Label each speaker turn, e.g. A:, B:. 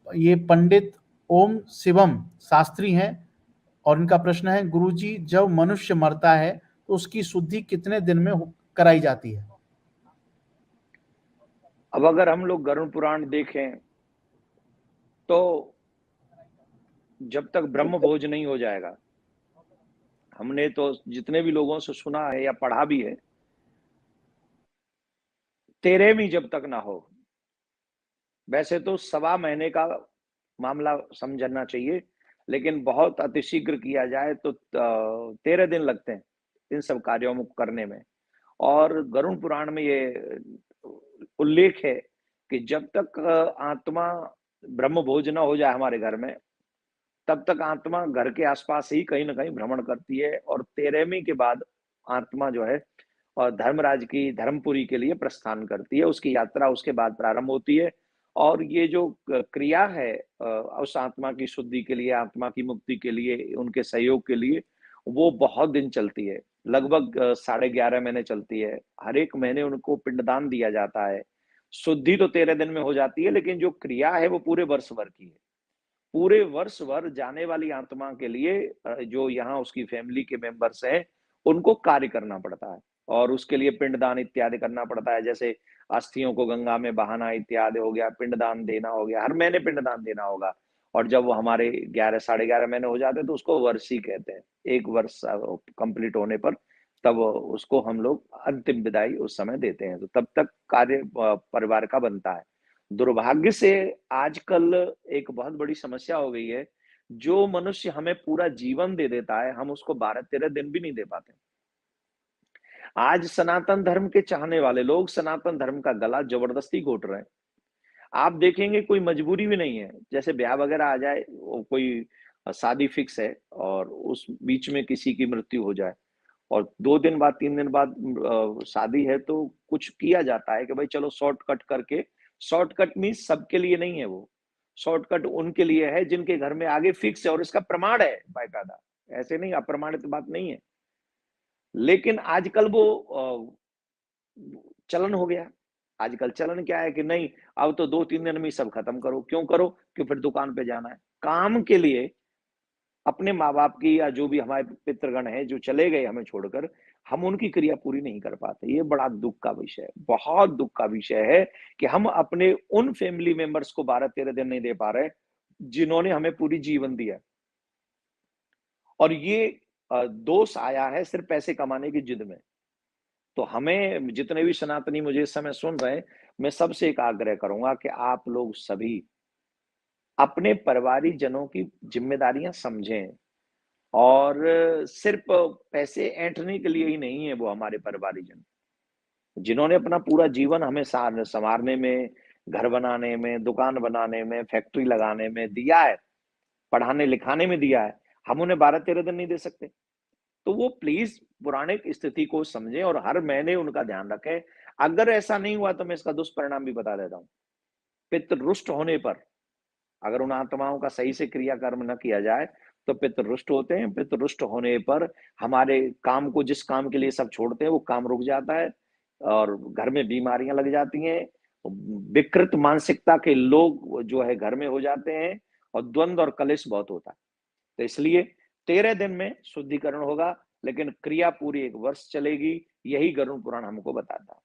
A: ये पंडित ओम शिवम शास्त्री हैं और इनका प्रश्न है, गुरुजी जब मनुष्य मरता है तो उसकी शुद्धि कितने दिन में कराई जाती है?
B: अब अगर हम लोग गरुड़ पुराण देखें तो जब तक ब्रह्म भोज नहीं हो जाएगा, हमने तो जितने भी लोगों से सुना है या पढ़ा भी है, 13वीं जब तक ना हो, वैसे तो 1.25 महीने का मामला समझना चाहिए, लेकिन बहुत अतिशीघ्र किया जाए तो 13 दिन लगते हैं इन सब कार्यों को करने में। और गरुड़ पुराण में ये उल्लेख है कि जब तक आत्मा ब्रह्म भोज न हो जाए हमारे घर में, तब तक आत्मा घर के आसपास ही कहीं ना कहीं भ्रमण करती है, और 13वीं के बाद आत्मा जो है और धर्मराज की धर्मपुरी के लिए प्रस्थान करती है। उसकी यात्रा उसके बाद प्रारंभ होती है, और ये जो क्रिया है उस आत्मा की शुद्धि के लिए, आत्मा की मुक्ति के लिए, उनके सहयोग के लिए, वो बहुत दिन चलती है। लगभग 11.5 महीने चलती है। हर एक महीने उनको पिंडदान दिया जाता है। शुद्धि तो 13 दिन में हो जाती है, लेकिन जो क्रिया है वो पूरे वर्ष भर की है। पूरे वर्ष भर जाने वाली आत्मा के लिए जो यहाँ उसकी फैमिली के मेंबर्स हैं, उनको कार्य करना पड़ता है, और उसके लिए पिंडदान इत्यादि करना पड़ता है। जैसे अस्थियों को गंगा में बहाना इत्यादि हो गया, पिंडदान देना हो गया, हर महीने पिंडदान देना होगा। और जब वो हमारे 11 11.5 महीने हो जाते हैं तो उसको वर्षी कहते हैं। एक वर्ष कंप्लीट होने पर तब उसको हम लोग अंतिम विदाई उस समय देते हैं। तो तब तक कार्य परिवार का बनता है। दुर्भाग्य से आजकल एक बहुत बड़ी समस्या हो गई है, जो मनुष्य हमें पूरा जीवन दे देता है, हम उसको 12-13 दिन भी नहीं दे पाते। आज सनातन धर्म के चाहने वाले लोग सनातन धर्म का गला जबरदस्ती घोट रहे हैं। आप देखेंगे कोई मजबूरी भी नहीं है, जैसे ब्याह वगैरह आ जाए, कोई शादी फिक्स है और उस बीच में किसी की मृत्यु हो जाए, और 2 दिन बाद 3 दिन बाद शादी है, तो कुछ किया जाता है कि भाई चलो शॉर्टकट करके। शॉर्टकट मीन्स सबके लिए नहीं है वो। शॉर्टकट उनके लिए है जिनके घर में आगे फिक्स है और इसका प्रमाण है बाकायदा। ऐसे नहीं, अप्रमाणित बात नहीं है। लेकिन आजकल वो चलन हो गया। आजकल चलन क्या है कि नहीं, अब तो 2-3 दिन में सब खत्म करो। क्यों करो? कि फिर दुकान पे जाना है काम के लिए। अपने माँ बाप की या जो भी हमारे पितृगण है जो चले गए हमें छोड़कर, हम उनकी क्रिया पूरी नहीं कर पाते। ये बड़ा दुख का विषय है, बहुत दुख का विषय है कि हम अपने उन फैमिली मेंबर्स को 12-13 दिन नहीं दे पा रहे जिन्होंने हमें पूरी जीवन दिया। और ये दोष आया है सिर्फ पैसे कमाने की जिद में। तो हमें, जितने भी सनातनी मुझे इस समय सुन रहे हैं, मैं सबसे एक आग्रह करूंगा कि आप लोग सभी अपने परिवारिक जनों की जिम्मेदारियां समझें। और सिर्फ पैसे ऐंठने के लिए ही नहीं है वो हमारे परिवारजन, जिन्होंने अपना पूरा जीवन हमें संवारने में, घर बनाने में, दुकान बनाने में, फैक्ट्री लगाने में दिया है, पढ़ाने लिखाने में दिया है। हम उन्हें 12-13 दिन नहीं दे सकते। तो वो प्लीज पुराने स्थिति को समझें और हर महीने उनका ध्यान रखें। अगर ऐसा नहीं हुआ तो मैं इसका दुष्परिणाम भी बता देता हूँ। पितृ रुष्ट होने पर, अगर उन आत्माओं का सही से क्रियाकर्म न किया जाए तो पितृ रुष्ट होते हैं। पितृ रुष्ट होने पर हमारे काम को, जिस काम के लिए सब छोड़ते हैं, वो काम रुक जाता है, और घर में बीमारियां लग जाती हैं। विकृत मानसिकता के लोग जो है घर में हो जाते हैं, और द्वंद्व और कलेश बहुत होता है। तो इसलिए 13 दिन में शुद्धिकरण होगा, लेकिन क्रिया पूरी 1 वर्ष चलेगी। यही गरुड़ पुराण हमको बताता है।